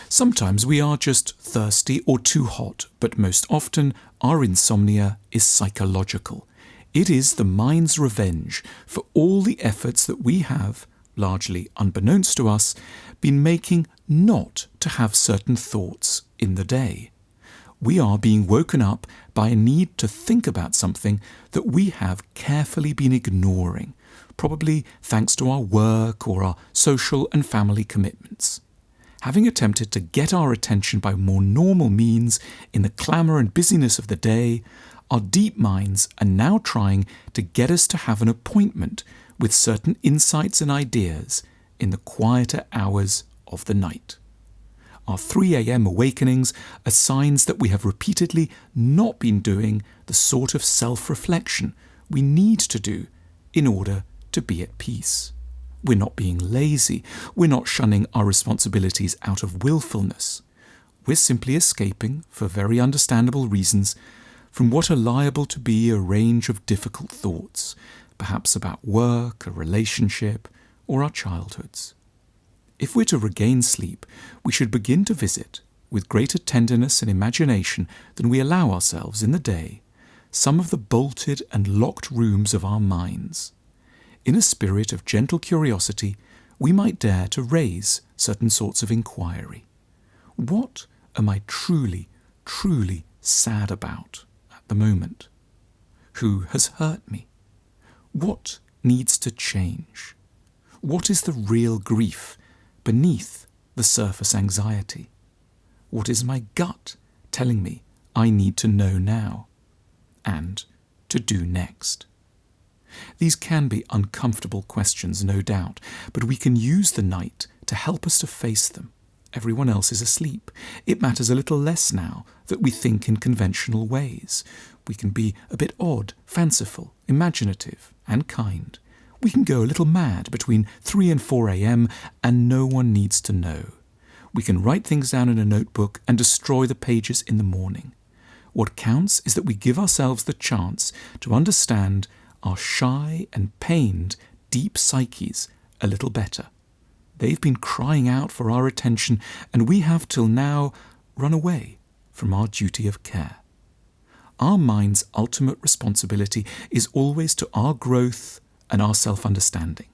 Sometimes we are just thirsty or too hot, but most often our insomnia is psychological. It is the mind's revenge for all the efforts that we have, largely unbeknownst to us, been making not to have certain thoughts in the day. We are being woken up by a need to think about something that we have carefully been ignoring, probably thanks to our work or our social and family commitments. Having attempted to get our attention by more normal means in the clamour and busyness of the day, our deep minds are now trying to get us to have an appointment with certain insights and ideas in the quieter hours of the night. Our 3 a.m. awakenings are signs that we have repeatedly not been doing the sort of self-reflection we need to do in order to be at peace. We're not being lazy. We're not shunning our responsibilities out of willfulness. We're simply escaping, for very understandable reasons, from what are liable to be a range of difficult thoughts, perhaps about work, a relationship, or our childhoods. If we're to regain sleep, we should begin to visit, with greater tenderness and imagination than we allow ourselves in the day, some of the bolted and locked rooms of our minds. In a spirit of gentle curiosity, we might dare to raise certain sorts of inquiry. What am I truly, truly sad about at the moment? Who has hurt me? What needs to change? What is the real grief beneath the surface anxiety? What is my gut telling me I need to know now and to do next? These can be uncomfortable questions, no doubt, but we can use the night to help us to face them. Everyone else is asleep. It matters a little less now that we think in conventional ways. We can be a bit odd, fanciful, imaginative, and kind. We can go a little mad between 3 and 4 a.m. and no one needs to know. We can write things down in a notebook and destroy the pages in the morning. What counts is that we give ourselves the chance to understand our shy and pained deep psyches a little better. They've been crying out for our attention, and we have till now run away from our duty of care. Our mind's ultimate responsibility is always to our growth and our self-understanding.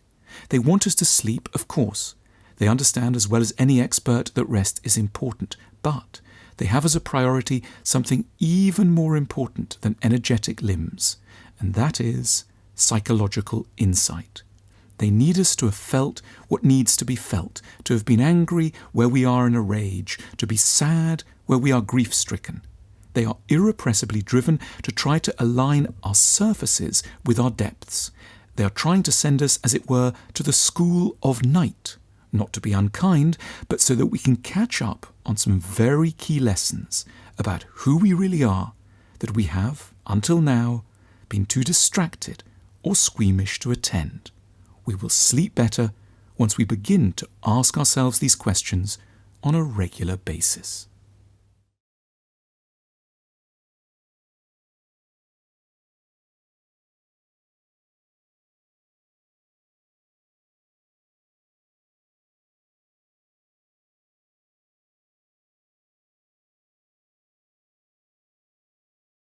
They want us to sleep, of course. They understand as well as any expert that rest is important, but they have as a priority something even more important than energetic limbs, and that is psychological insight. They need us to have felt what needs to be felt, to have been angry where we are in a rage, to be sad where we are grief-stricken. They are irrepressibly driven to try to align our surfaces with our depths. They are trying to send us, as it were, to the school of night, not to be unkind, but so that we can catch up on some very key lessons about who we really are that we have, until now, been too distracted or squeamish to attend. We will sleep better once we begin to ask ourselves these questions on a regular basis.